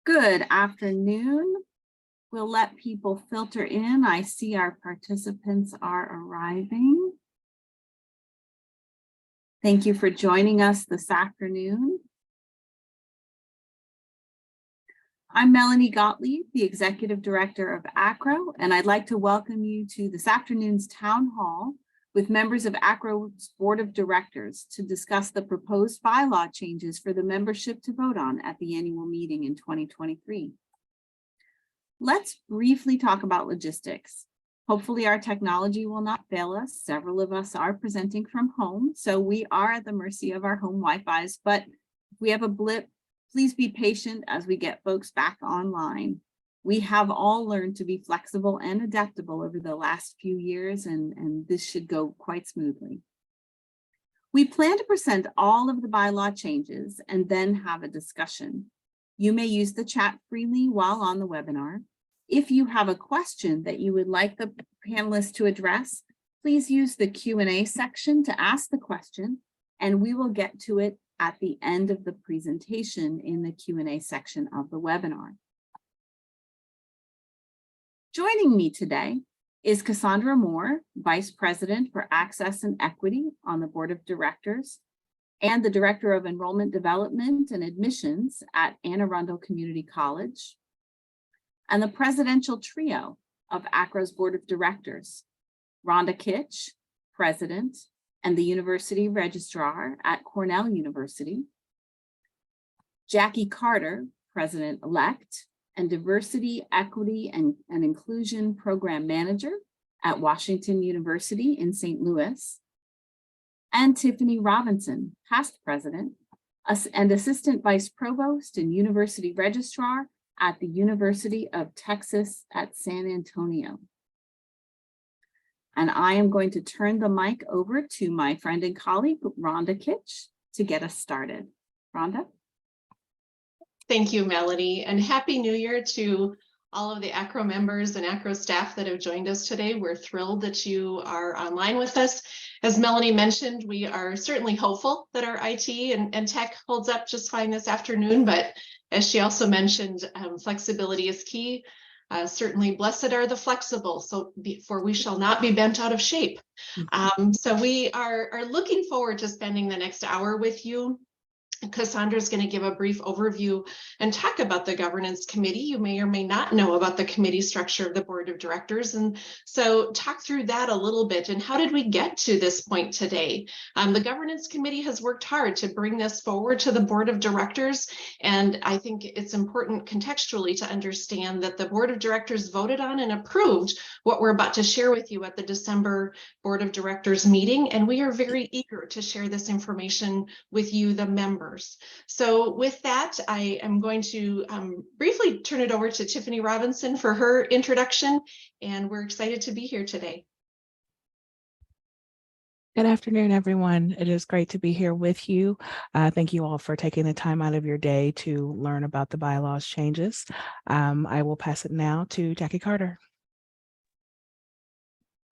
Good afternoon. We'll let people filter in. I see our participants are arriving. Thank you for joining us this afternoon. I'm Melanie Gottlieb, the Executive Director of AACRAO, and I'd like to welcome you to this afternoon's town hall with members of AACRAO's Board of Directors to discuss the proposed bylaw changes for the membership to vote on at the annual meeting in 2023. Let's briefly talk about logistics. Hopefully our technology will not fail us. Several of us are presenting from home, so we are at the mercy of our home Wi-Fi's, but if we have a blip, please be patient as we get folks back online. We have all learned to be flexible and adaptable over the last few years, and this should go quite smoothly. We plan to present all of the bylaw changes and then have a discussion. You may use the chat freely while on the webinar. If you have a question that you would like the panelists to address, please use the Q&A section to ask the question, and we will get to it at the end of the presentation in the Q&A section of the webinar. Joining me today is Cassandra Moore, Vice President for Access and Equity on the Board of Directors and the Director of Enrollment Development and Admissions at Anne Arundel Community College, and the presidential trio of AACRAO's Board of Directors, Rhonda Kitch, President and the University Registrar at Cornell University, Jackie Carter, President-elect and Diversity, Equity, and Inclusion Program Manager at Washington University in St. Louis, and Tiffany Robinson, past President and Assistant Vice Provost and University Registrar at the University of Texas at San Antonio. And I am going to turn the mic over to my friend and colleague, Rhonda Kitch, to get us started. Rhonda? Thank you, Melanie, and Happy New Year to all of the AACRAO members and AACRAO staff that have joined us today. We're thrilled that you are online with us. As Melanie mentioned, we are certainly hopeful that our IT and tech holds up just fine this afternoon, but as she also mentioned, flexibility is key. Certainly blessed are the flexible, for we shall not be bent out of shape. So we are looking forward to spending the next hour with you. Cassandra is going to give a brief overview and talk about the governance committee. You may or may not know about the committee structure of the board of directors. And so talk through that a little bit. And how did we get to this point today? The governance committee has worked hard to bring this forward to the board of directors. And I think it's important contextually to understand that the board of directors voted on and approved what we're about to share with you at the December board of directors meeting. And we are very eager to share this information with you, the members. So with that, I am going to briefly turn it over to Tiffany Robinson for her introduction, and we're excited to be here today. Good afternoon, everyone. It is great to be here with you. Thank you all for taking the time out of your day to learn about the bylaws changes. I will pass it now to Jackie Carter.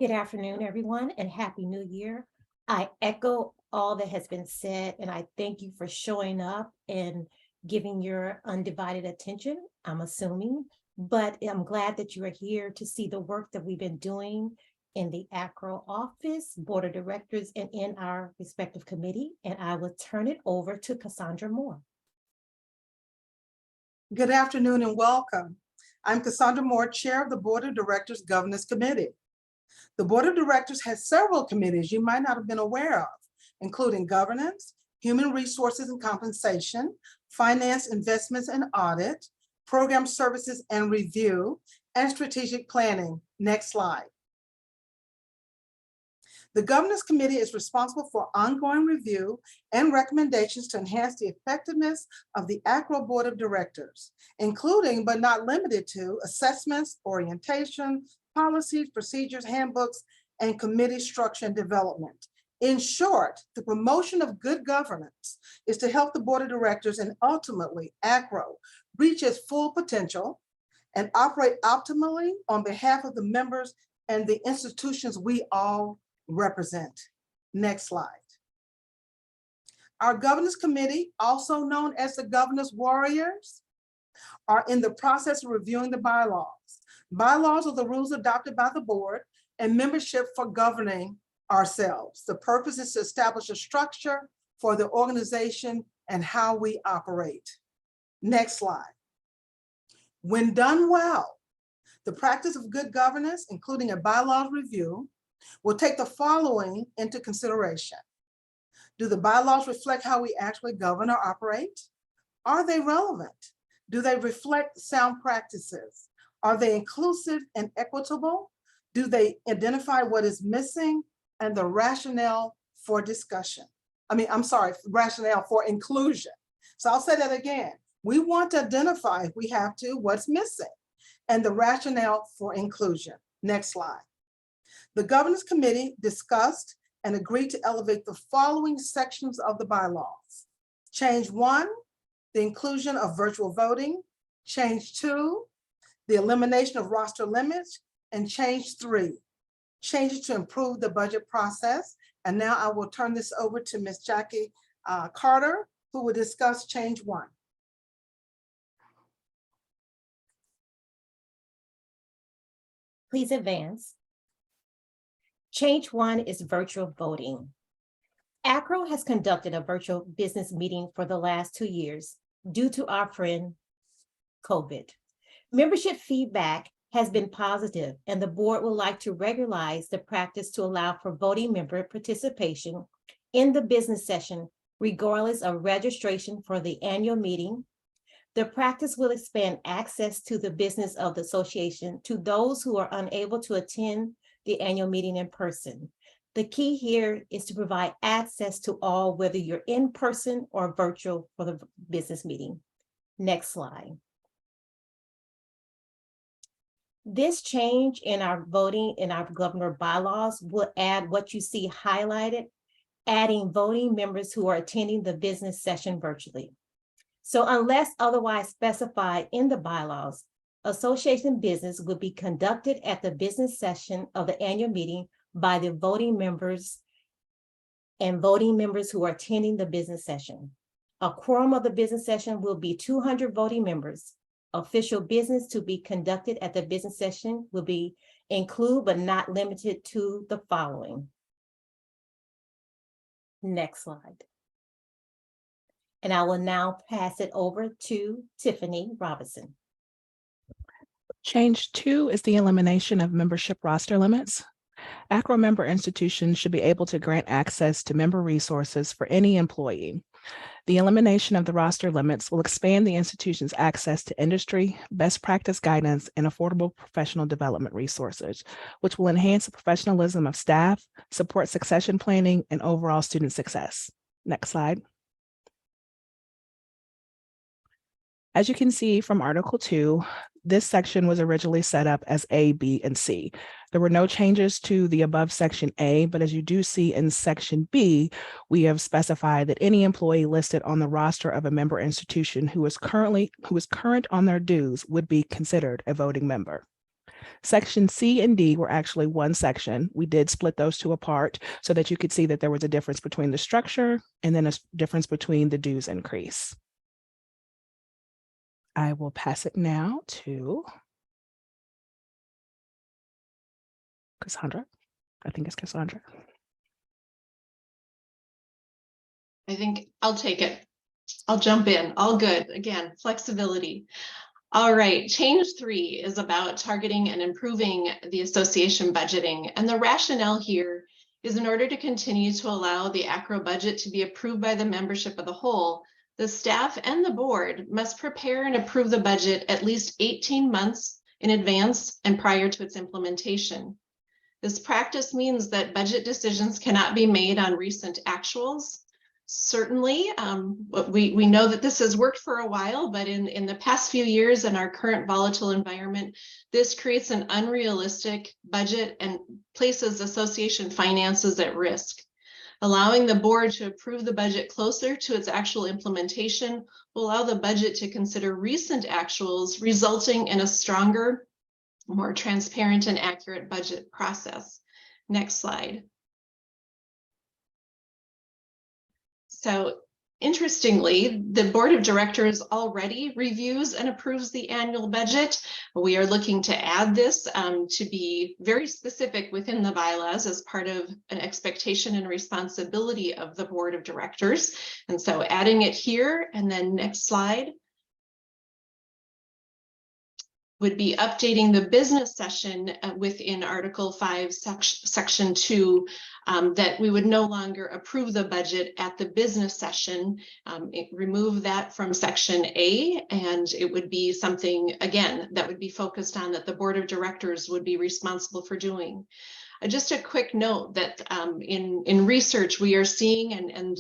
Good afternoon, everyone, and Happy New Year. I echo all that has been said, and I thank you for showing up and giving your undivided attention, I'm assuming, but I'm glad that you are here to see the work that we've been doing in the AACRAO office, board of directors, and in our respective committee, and I will turn it over to Cassandra Moore. Good afternoon and welcome. I'm Cassandra Moore, Chair of the Board of Directors Governance Committee. The Board of Directors has several committees you might not have been aware of, including governance, human resources and compensation, finance, investments and audit, program services and review, and strategic planning. Next slide. The Governance Committee is responsible for ongoing review and recommendations to enhance the effectiveness of the AACRAO Board of Directors, including but not limited to assessments, orientation, policies, procedures, handbooks, and committee structure and development. In short, the promotion of good governance is to help the board of directors and ultimately AACRAO reach its full potential and operate optimally on behalf of the members and the institutions we all represent. Next slide. Our governance committee, also known as the Governance Warriors, are in the process of reviewing the bylaws. Bylaws are the rules adopted by the board and membership for governing ourselves. The purpose is to establish a structure for the organization and how we operate. Next slide. When done well, the practice of good governance, including a bylaws review, will take the following into consideration. Do the bylaws reflect how we actually govern or operate? Are they relevant? Do they reflect sound practices? Are they inclusive and equitable? Do they identify what is missing and the rationale for discussion? Rationale for inclusion. So I'll say that again. We want to identify, if we have to, what's missing and the rationale for inclusion. Next slide. The governance committee discussed and agreed to elevate the following sections of the bylaws. Change 1, the inclusion of virtual voting. Change 2, the elimination of roster limits. And change 3, changes to improve the budget process. And now I will turn this over to Ms. Jackie Carter, who will discuss change 1. Please advance. Change 1 is virtual voting. AACRAO has conducted a virtual business meeting for the last 2 years due to our friend COVID. Membership feedback has been positive, and the board would like to regularize the practice to allow for voting member participation in the business session, regardless of registration for the annual meeting. The practice will expand access to the business of the association to those who are unable to attend the annual meeting in person. The key here is to provide access to all, whether you're in person or virtual for the business meeting. Next slide. This change in our voting in our governor bylaws will add what you see highlighted, adding voting members who are attending the business session virtually. So unless otherwise specified in the bylaws, association business will be conducted at the business session of the annual meeting by the voting members and voting members who are attending the business session. A quorum of the business session will be 200 voting members. Official business to be conducted at the business session will be include but not limited to the following. Next slide. And I will now pass it over to Tiffany Robinson. Change 2 is the elimination of membership roster limits. AACRAO member institutions should be able to grant access to member resources for any employee. The elimination of the roster limits will expand the institution's access to industry, best practice guidance, and affordable professional development resources, which will enhance the professionalism of staff, support succession planning, and overall student success. Next slide. As you can see from Article 2, this section was originally set up as A, B, and C. There were no changes to the above section A, but as you do see in section B, we have specified that any employee listed on the roster of a member institution who is current on their dues would be considered a voting member. Section C and D were actually one section. We did split those two apart so that you could see that there was a difference between the structure and then a difference between the dues increase. I will pass it now to Cassandra. I think it's Cassandra. I think I'll take it. I'll jump in. All good. Again, flexibility. All right. Change 3 is about targeting and improving the association budgeting. And the rationale here is in order to continue to allow the AACRAO budget to be approved by the membership of the whole, the staff and the board must prepare and approve the budget at least 18 months in advance and prior to its implementation. This practice means that budget decisions cannot be made on recent actuals. Certainly, we know that this has worked for a while, but in the past few years in our current volatile environment, this creates an unrealistic budget and places association finances at risk. Allowing the board to approve the budget closer to its actual implementation will allow the budget to consider recent actuals, resulting in a stronger, more transparent and accurate budget process. Next slide. So Interestingly, the board of directors already reviews and approves the annual budget. We are looking to add this to be very specific within the bylaws as part of an expectation and responsibility of the board of directors. And so adding it here, and then next slide would be updating the business session within Article 5, Section 2, that we would no longer approve the budget at the business session. Remove that from Section A, and it would be something, again, that would be focused on that the board of directors would be responsible for doing. Just a quick note that in research we are seeing, and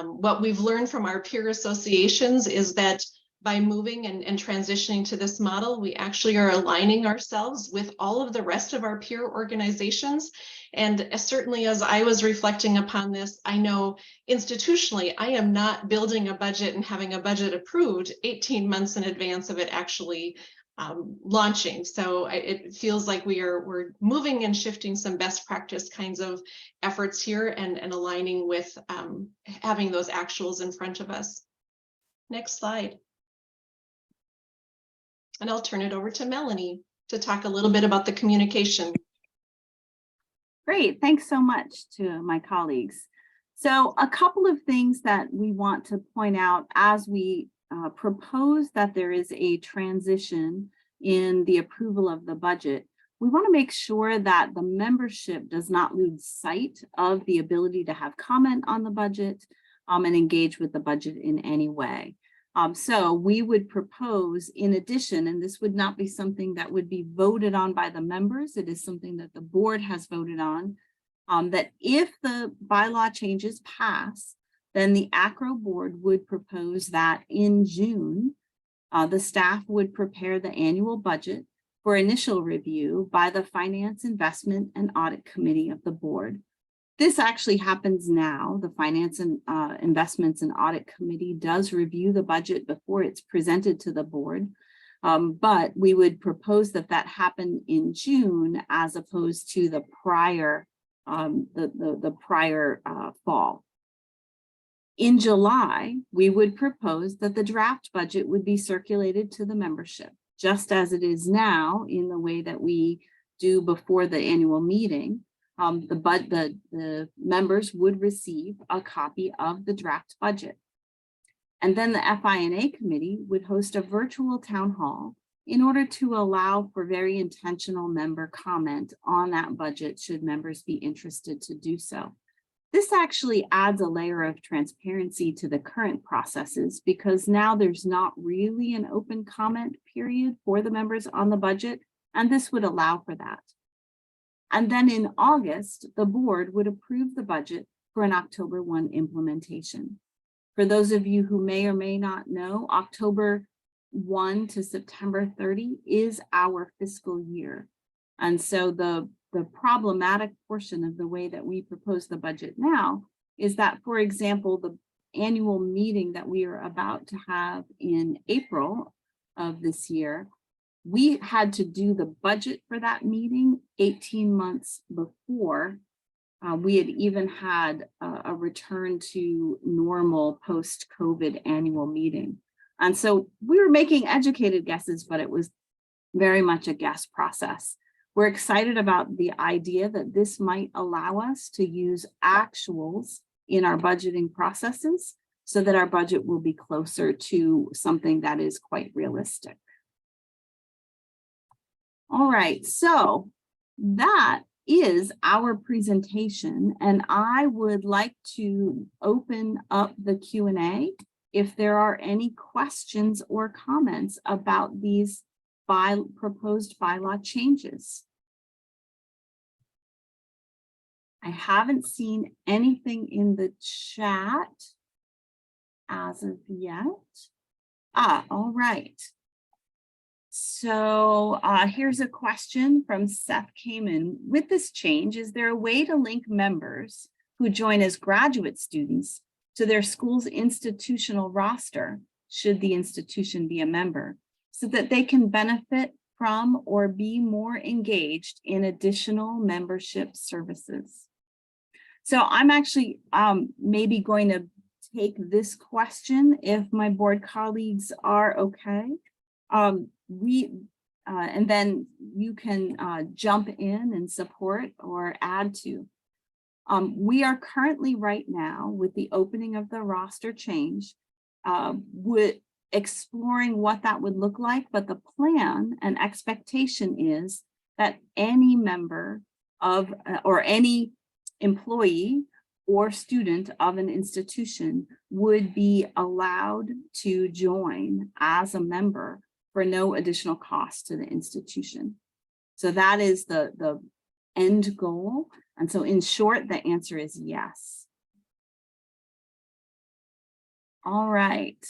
what we've learned from our peer associations is that by moving and transitioning to this model, we actually are aligning ourselves with all of the rest of our peer organizations. And certainly as I was reflecting upon this, I know institutionally, I am not building a budget and having a budget approved 18 months in advance of it actually launching. So it feels like we're moving and shifting some best practice kinds of efforts here and aligning with having those actuals in front of us. Next slide. And I'll turn it over to Melanie to talk a little bit about the communication. Great, thanks so much to my colleagues. So a couple of things that we want to point out as we propose that there is a transition in the approval of the budget. We want to make sure that the membership does not lose sight of the ability to have comment on the budget and engage with the budget in any way. So we would propose, in addition, and this would not be something that would be voted on by the members, it is something that the board has voted on, that if the bylaw changes pass, then the AACRAO board would propose that in June, the staff would prepare the annual budget for initial review by the Finance, Investment, and Audit Committee of the board. This actually happens now. The Finance and Investments and Audit Committee does review the budget before it's presented to the board, but we would propose that that happen in June as opposed to the prior fall. In July, we would propose that the draft budget would be circulated to the membership, just as it is now in the way that we do before the annual meeting. The members would receive a copy of the draft budget. And then the FI&A committee would host a virtual town hall in order to allow for very intentional member comment on that budget should members be interested to do so. This actually adds a layer of transparency to the current processes because now there's not really an open comment period for the members on the budget, and this would allow for that. And then in August, the board would approve the budget for an October 1 implementation. For those of you who may or may not know, October 1 to September 30 is our fiscal year. And so the problematic portion of the way that we propose the budget now is that, for example, the annual meeting that we are about to have in April of this year, we had to do the budget for that meeting 18 months before we had even had a return to normal post-COVID annual meeting. And so we were making educated guesses, but it was very much a guess process. We're excited about the idea that this might allow us to use actuals in our budgeting processes so that our budget will be closer to something that is quite realistic. All right, so that is our presentation, and I would like to open up the Q&A if there are any questions or comments about these proposed bylaw changes. I haven't seen anything in the chat as of yet. All right. So here's a question from Seth Kamen. With this change, is there a way to link members who join as graduate students to their school's institutional roster, should the institution be a member, so that they can benefit from or be more engaged in additional membership services? So I'm actually maybe going to take this question if my board colleagues are okay. And then you can jump in and support or add to. We are currently right now with the opening of the roster change, with exploring what that would look like, but the plan and expectation is that any member of or any employee or student of an institution would be allowed to join as a member for no additional cost to the institution. So that is the end goal. And so in short, the answer is yes. All right.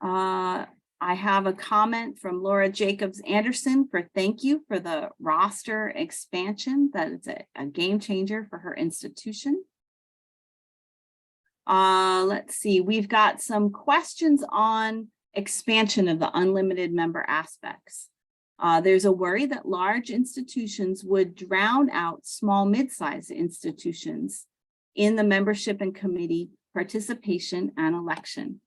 I have a comment from Laura Jacobs Anderson for thank you for the roster expansion. That is a game changer for her institution. Let's see, we've got some questions on expansion of the unlimited member aspects. There's a worry that large institutions would drown out small mid-sized institutions in the membership and committee participation and election.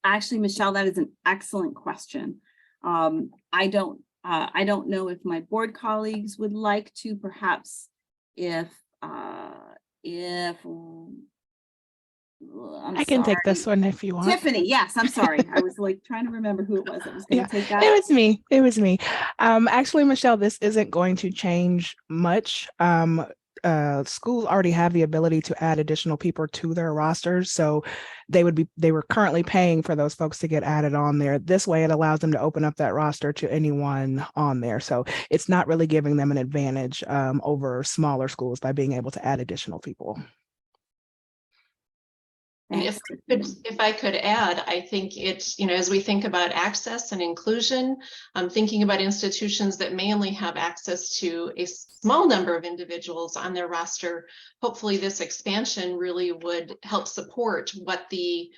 Actually, Michelle, that is an excellent question. I don't know if my board colleagues would like to, perhaps if I can take this one if you want. Tiffany, yes, I'm sorry. I was like trying to remember who it was that was going to take that. It was me. It was me. Actually, Michelle, this isn't going to change much. Schools already have the ability to add additional people to their rosters. So they were currently paying for those folks to get added on there. This way it allows them to open up that roster to anyone on there. So it's not really giving them an advantage over smaller schools by being able to add additional people. And if I could add, I think it's, as we think about access and inclusion, I'm thinking about institutions that may only have access to a small number of individuals on their roster. Hopefully this expansion really would help support what the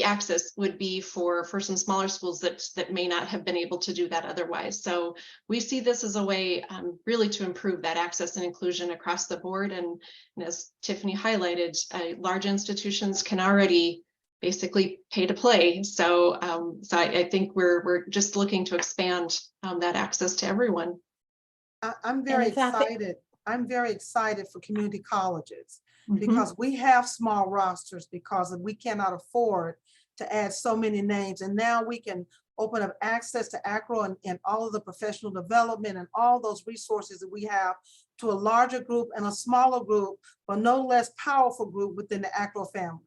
access would be for some smaller schools that may not have been able to do that otherwise. So we see this as a way really to improve that access and inclusion across the board. And as Tiffany highlighted, large institutions can already basically pay to play. So, I think we're just looking to expand that access to everyone. I'm very excited. I'm very excited for community colleges. Because we have small rosters because we cannot afford to add so many names. And now we can open up access to AACRAO and all of the professional development and all those resources that we have to a larger group and a smaller group, but no less powerful group within the AACRAO family.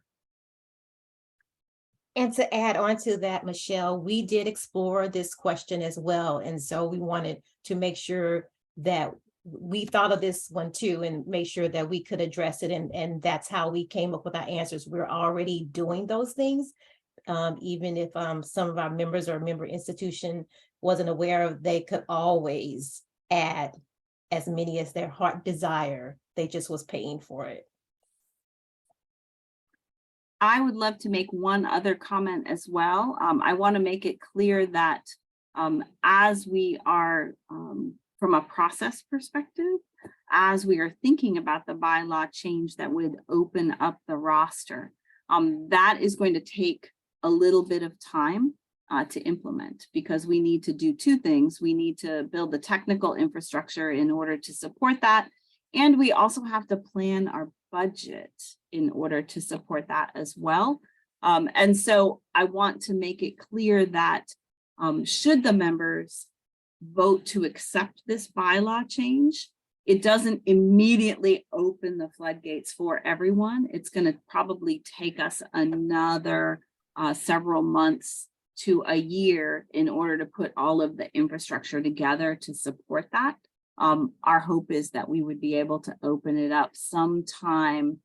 And to add on to that, Michelle, we did explore this question as well. And so we wanted to make sure that we thought of this one too and make sure that we could address it. And that's how we came up with our answers. We're already doing those things. Even if some of our members or member institution wasn't aware of, they could always add as many as their heart desire. They just was paying for it. I would love to make one other comment as well. I want to make it clear that as we are from a process perspective, as we are thinking about the bylaw change that would open up the roster, that is going to take a little bit of time to implement because we need to do two things. We need to build the technical infrastructure in order to support that. And we also have to plan our budget in order to support that as well. And so I want to make it clear that should the members vote to accept this bylaw change, it doesn't immediately open the floodgates for everyone. It's going to probably take us another several months to a year in order to put all of the infrastructure together to support that. Our hope is that we would be able to open it up sometime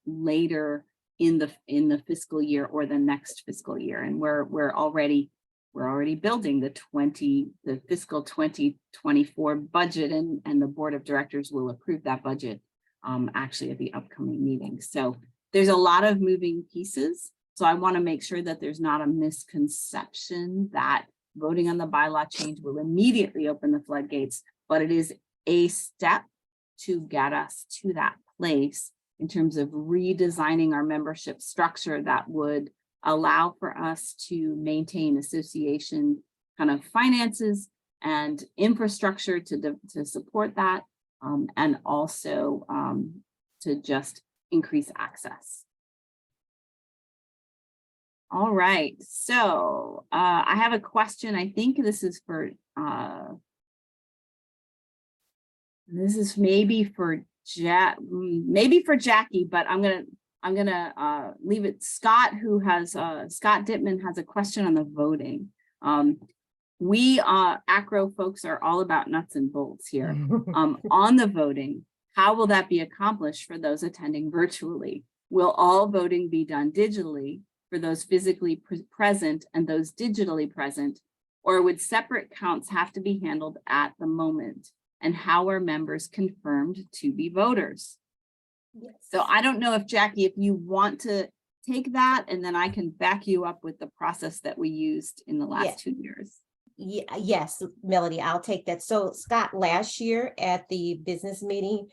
later in the fiscal year or the next fiscal year, and we're already building the fiscal 2024 budget, and the board of directors will approve that budget actually at the upcoming meeting. So there's a lot of moving pieces. So I want to make sure that there's not a misconception that voting on the bylaw change will immediately open the floodgates, but it is a step to get us to that place in terms of redesigning our membership structure that would allow for us to maintain association kind of finances and infrastructure to support that, and also to just increase access. All right, so I have a question. I think this is for maybe for Jackie, but I'm gonna leave it. Scott, who has Scott Dittman has a question on the voting. We AACRAO folks are all about nuts and bolts here. On the voting, how will that be accomplished for those attending virtually? Will all voting be done digitally for those physically present and those digitally present, or would separate counts have to be handled at the moment? And how are members confirmed to be voters? Yes. So I don't know if Jackie, if you want to take that, and then I can back you up with the process that we used in the last 2 years. Yeah, yes, Melody, I'll take that. So Scott, last year at the business meeting,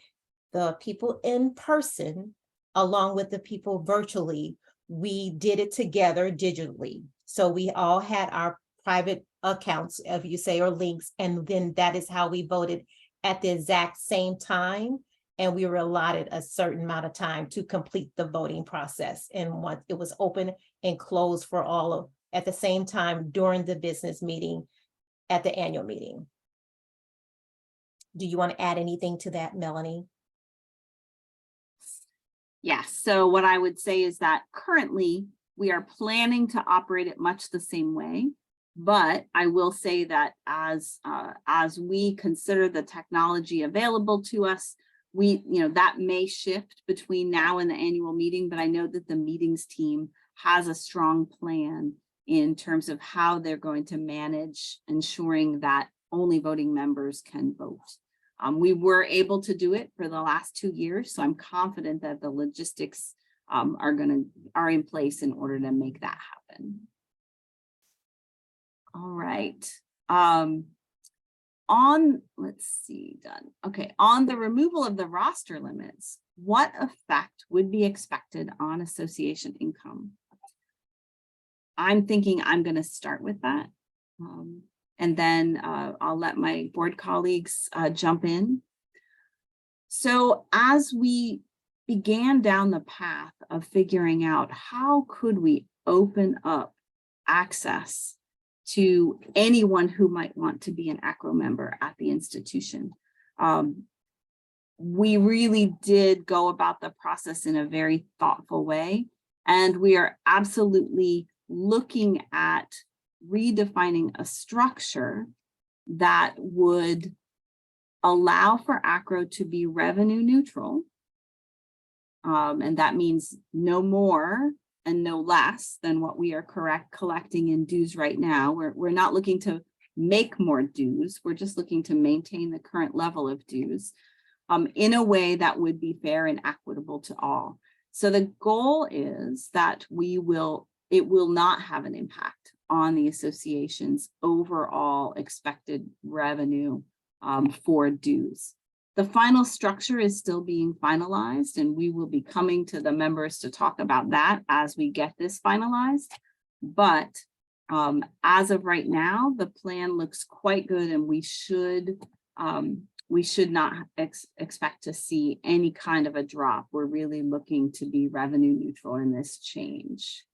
the people in person, along with the people virtually, we did it together digitally. So we all had our private accounts, if you say, or links, and then that is how we voted at the exact same time. And we were allotted a certain amount of time to complete the voting process. And once it was open and closed for all of at the same time during the business meeting at the annual meeting. Do you want to add anything to that, Melanie? Yes, so what I would say is that currently we are planning to operate it much the same way, but I will say that as we consider the technology available to us, that may shift between now and the annual meeting, but I know that the meetings team has a strong plan in terms of how they're going to manage ensuring that only voting members can vote. We were able to do it for the last 2 years, so I'm confident that the logistics are in place in order to make that happen. All right. Let's see, done. Okay, on the removal of the roster limits, what effect would be expected on association income? I'm thinking I'm going to start with that. And then I'll let my board colleagues jump in. So as we began down the path of figuring out how could we open up access to anyone who might want to be an AACRAO member at the institution, we really did go about the process in a very thoughtful way. And we are absolutely looking at redefining a structure that would allow for AACRAO to be revenue neutral. And that means no more and no less than what we are collecting in dues right now. We're not looking to make more dues. We're just looking to maintain the current level of dues in a way that would be fair and equitable to all. So the goal is that it will not have an impact on the association's overall expected revenue for dues. The final structure is still being finalized, and we will be coming to the members to talk about that as we get this finalized. But as of right now, the plan looks quite good, and we should not expect to see any kind of a drop. We're really looking to be revenue neutral in this change.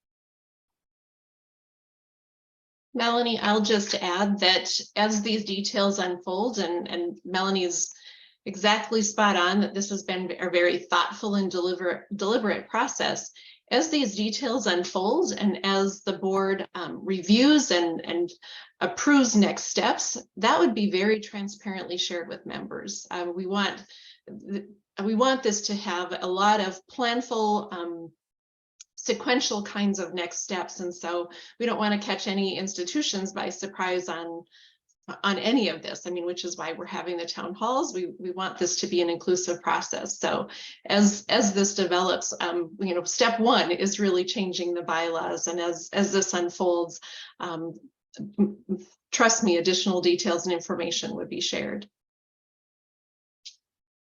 Melanie, I'll just add that as these details unfold, and Melanie's exactly spot on, that this has been a very thoughtful and deliberate process. As these details unfold and as the board reviews and approves next steps, that would be very transparently shared with members. We want this to have a lot of planful, sequential kinds of next steps, and so we don't want to catch any institutions by surprise on any of this. I mean, which is why we're having the town halls. We want this to be an inclusive process. So as this develops, step one is really changing the bylaws, and as this unfolds, trust me, additional details and information would be shared.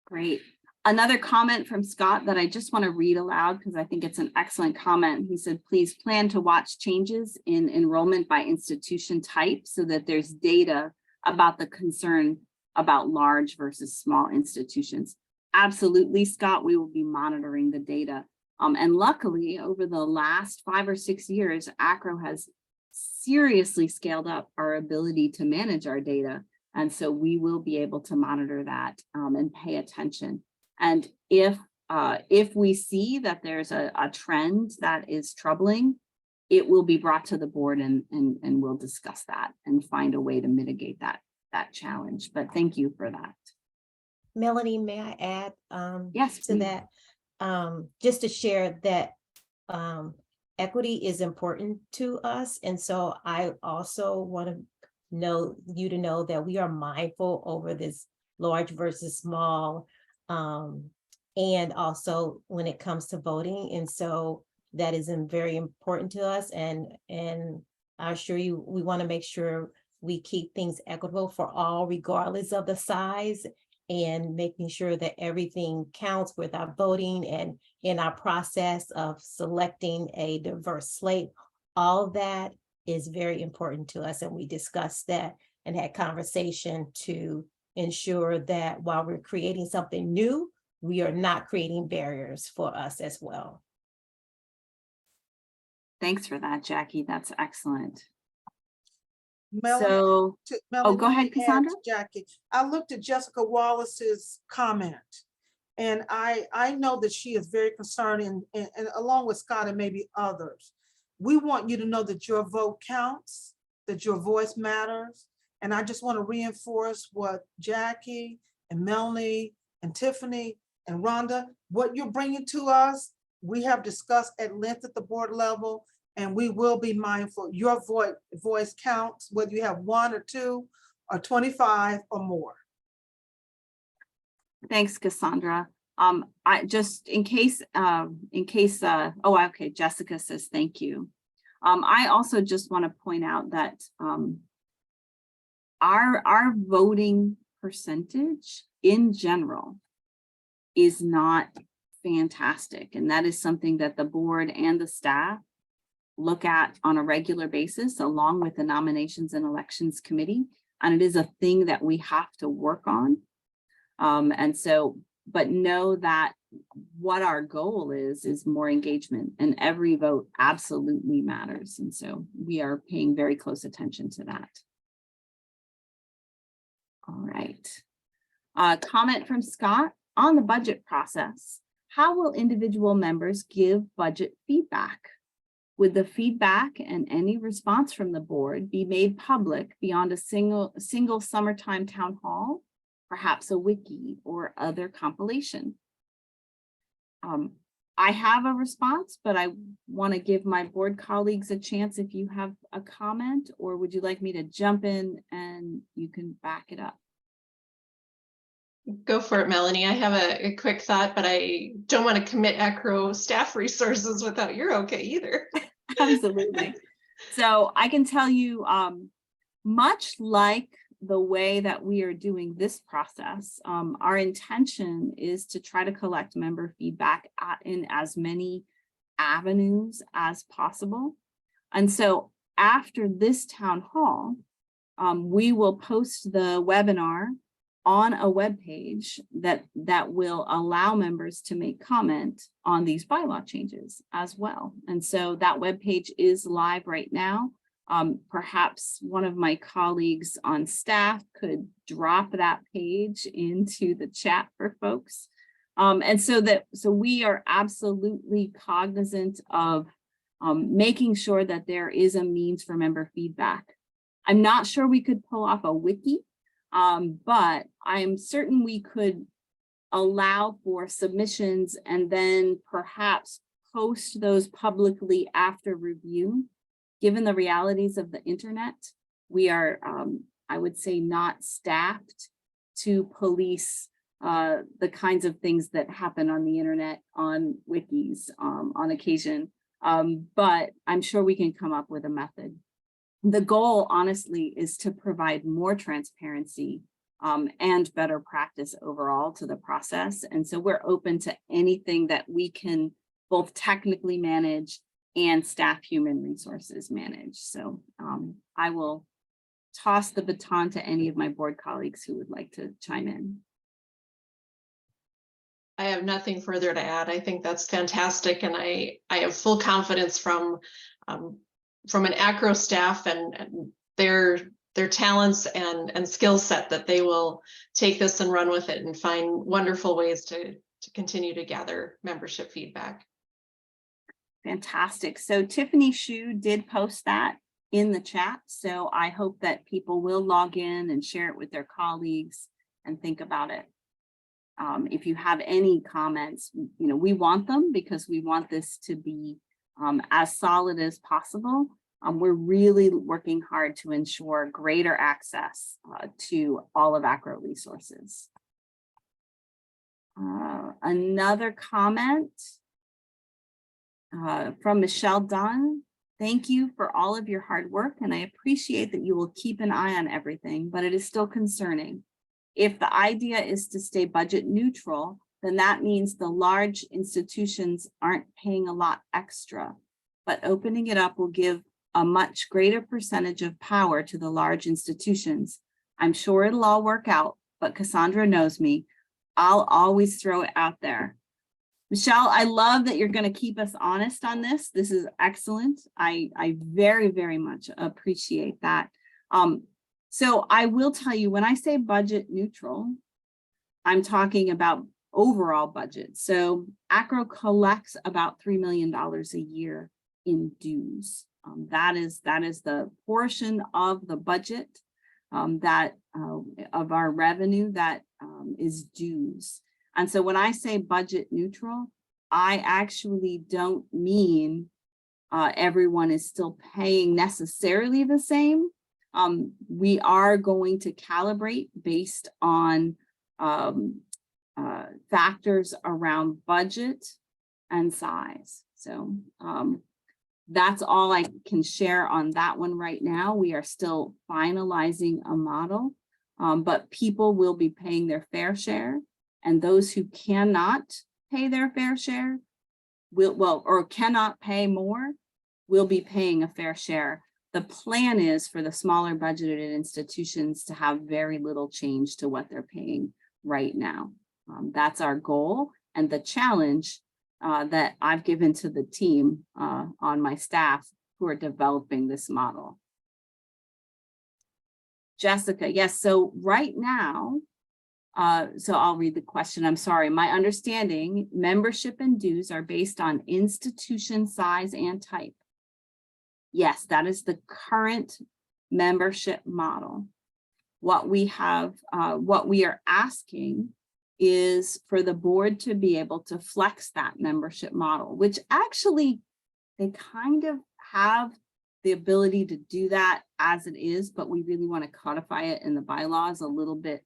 Great. Another comment from Scott that I just want to read aloud because I think it's an excellent comment. He said, please plan to watch changes in enrollment by institution type so that there's data about the concern about large versus small institutions. Absolutely, Scott, we will be monitoring the data. And luckily, over the last 5 or 6 years, AACRAO has seriously scaled up our ability to manage our data. And so we will be able to monitor that and pay attention. And if we see that there's a trend that is troubling, it will be brought to the board and we'll discuss that and find a way to mitigate that challenge. But thank you for that. Melanie, may I add Yes, to please. that? Just to share that equity is important to us. And so I also want to know that we are mindful over this large versus small, and also when it comes to voting. And so that is very important to us. And I assure you, we want to make sure we keep things equitable for all, regardless of the size, and making sure that everything counts with our voting and in our process of selecting a diverse slate. All of that is very important to us. And we discussed that and had conversation to ensure that while we're creating something new, we are not creating barriers for us as well. Thanks for that, Jackie. That's excellent. Melanie, So, Melanie, go let ahead, me add to Cassandra. Jackie, I looked at Jessica Wallace's comment, and I know that she is very concerned, and along with Scott and maybe others. We want you to know that your vote counts, that your voice matters. And I just want to reinforce what Jackie and Melanie and Tiffany and Rhonda, what you're bringing to us, we have discussed at length at the board level, and we will be mindful. Your voice counts, whether you have 1 or 2 or 25 or more. Thanks, Cassandra. I just in case, okay, Jessica says thank you. I also just want to point out that our voting percentage in general is not fantastic. And that is something that the board and the staff look at on a regular basis, along with the Nominations and Elections Committee. And it is a thing that we have to work on. But know that what our goal is more engagement, and every vote absolutely matters. And so we are paying very close attention to that. All right. Comment from Scott on the budget process. How will individual members give budget feedback? Would the feedback and any response from the board be made public beyond a single summertime town hall, perhaps a wiki or other compilation? I have a response, but I want to give my board colleagues a chance if you have a comment, or would you like me to jump in and you can back it up? Go for it, Melanie. I have a quick thought, but I don't want to commit AACRAO staff resources without your okay either. Absolutely. So I can tell you, much like the way that we are doing this process, our intention is to try to collect member feedback in as many avenues as possible. And so after this town hall, we will post the webinar on a web page that will allow members to make comment on these bylaw changes as well. And so that web page is live right now. Perhaps one of my colleagues on staff could drop that page into the chat for folks. And so we are absolutely cognizant of making sure that there is a means for member feedback. I'm not sure we could pull off a wiki, but I'm certain we could allow for submissions and then perhaps post those publicly after review. Given the realities of the internet, we are, I would say, not staffed to police the kinds of things that happen on the internet on wikis on occasion, but I'm sure we can come up with a method. The goal, honestly, is to provide more transparency and better practice overall to the process. And so we're open to anything that we can both technically manage and staff human resources manage. So I will toss the baton to any of my board colleagues who would like to chime in. I have nothing further to add. I think that's fantastic, and I have full confidence from an AACRAO staff and their talents and skill set that they will take this and run with it and find wonderful ways to continue to gather membership feedback. Fantastic. So Tiffany Shu did post that in the chat. So I hope that people will log in and share it with their colleagues and think about it. If you have any comments, we want them because we want this to be as solid as possible. We're really working hard to ensure greater access to all of AACRAO resources. Another comment from Michelle Dunn. Thank you for all of your hard work, and I appreciate that you will keep an eye on everything, but it is still concerning. If the idea is to stay budget neutral, then that means the large institutions aren't paying a lot extra, but opening it up will give a much greater percentage of power to the large institutions. I'm sure it'll all work out, but Cassandra knows me. I'll always throw it out there. Michelle, I love that you're going to keep us honest on this. This is excellent. I very, very much appreciate that. So I will tell you, when I say budget neutral, I'm talking about overall budget. So AACRAO collects about $3 million a year in dues. That is the portion of the budget of our revenue that is dues. And so when I say budget neutral, I actually don't mean everyone is still paying necessarily the same. We are going to calibrate based on factors around budget and size. So that's all I can share on that one right now. We are still finalizing a model, but people will be paying their fair share, and those who cannot pay their fair share or cannot pay more will be paying a fair share. The plan is for the smaller budgeted institutions to have very little change to what they're paying right now. That's our goal, and the challenge that I've given to the team on my staff who are developing this model. Jessica, yes, so right now, so I'll read the question. I'm sorry. My understanding, membership and dues are based on institution size and type. Yes, that is the current membership model. What we are asking is for the board to be able to flex that membership model, which actually they kind of have the ability to do that as it is, but we really want to codify it in the bylaws a little bit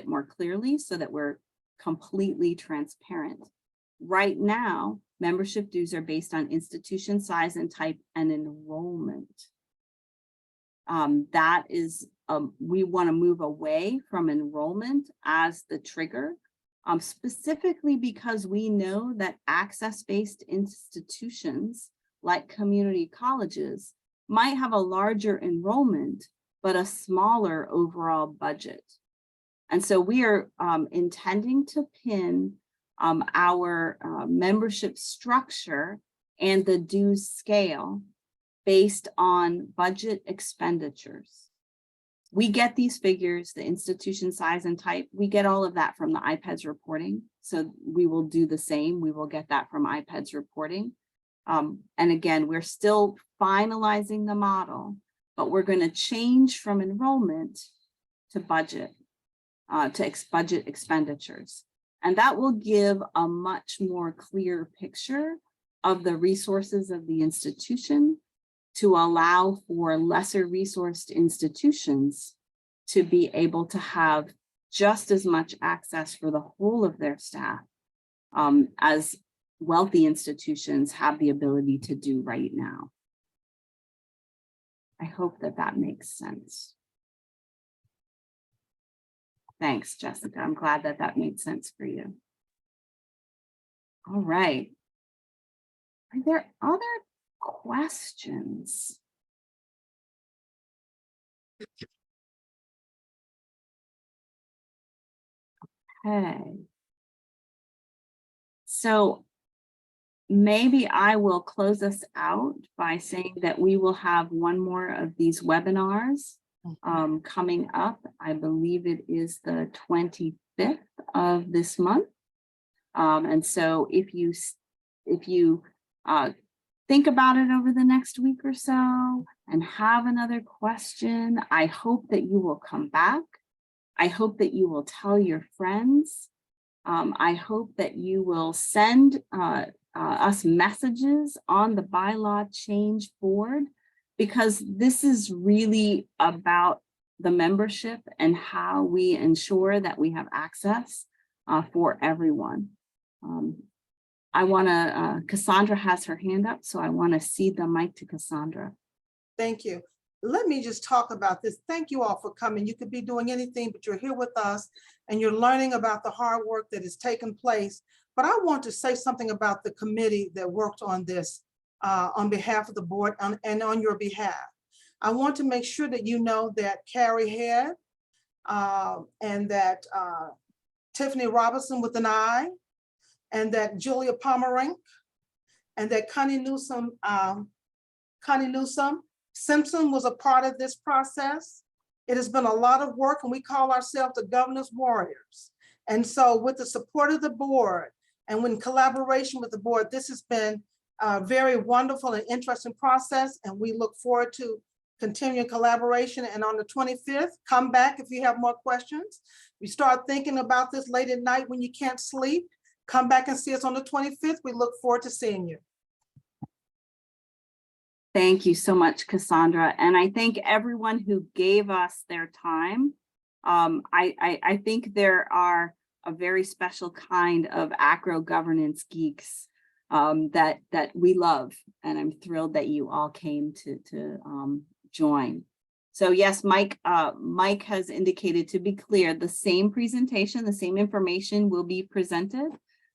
more clearly so that we're completely transparent. Right now, membership dues are based on institution size and type and enrollment. That is, we want to move away from enrollment as the trigger, specifically because we know that access-based institutions like community colleges might have a larger enrollment, but a smaller overall budget. And so we are intending to pin our membership structure and the dues scale based on budget expenditures. We get these figures, the institution size and type, we get all of that from the IPEDS reporting. So we will do the same. We will get that from IPEDS reporting. And again, we're still finalizing the model, but we're going to change from enrollment to budget, budget expenditures. And that will give a much more clear picture of the resources of the institution to allow for lesser resourced institutions to be able to have just as much access for the whole of their staff as wealthy institutions have the ability to do right now. I hope that that makes sense. Thanks, Jessica. I'm glad that that made sense for you. All right. Are there other questions? Okay. So maybe I will close us out by saying that we will have one more of these webinars coming up. I believe it is the 25th of this month. And so if you think about it over the next week or so and have another question, I hope that you will come back. I hope that you will tell your friends. I hope that you will send us messages on the bylaw change board, because this is really about the membership and how we ensure that we have access for everyone. I want to, Cassandra has her hand up, so I want to cede the mic to Cassandra. Thank you. Let me just talk about this. Thank you all for coming. You could be doing anything, but you're here with us and you're learning about the hard work that has taken place. But I want to say something about the committee that worked on this on behalf of the board and on your behalf. I want to make sure that you know that Carrie Head and that Tiffany Robinson with an I, and that Julia Pomerink, and that Connie Newsom Simpson was a part of this process. It has been a lot of work, and we call ourselves the governance warriors. And so with the support of the board and in collaboration with the board, this has been a very wonderful and interesting process, and we look forward to continuing collaboration. And on the 25th, come back if you have more questions. You start thinking about this late at night when you can't sleep, come back and see us on the 25th. We look forward to seeing you. Thank you so much, Cassandra. And I thank everyone who gave us their time. I think there are a very special kind of AACRAO governance geeks that we love. And I'm thrilled that you all came to join. So yes, Mike has indicated, to be clear, the same presentation, the same information will be presented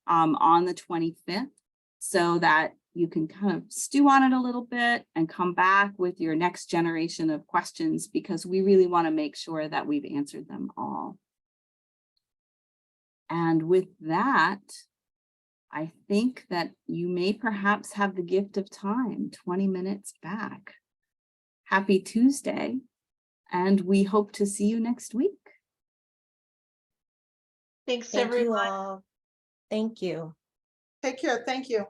on the 25th, so that you can kind of stew on it a little bit and come back with your next generation of questions, because we really want to make sure that we've answered them all. And with that, I think that you may perhaps have the gift of time, 20 minutes back. Happy Tuesday, and we hope to see you next week. Thanks, Thank everyone. you all. Thank you. Take care. Thank you.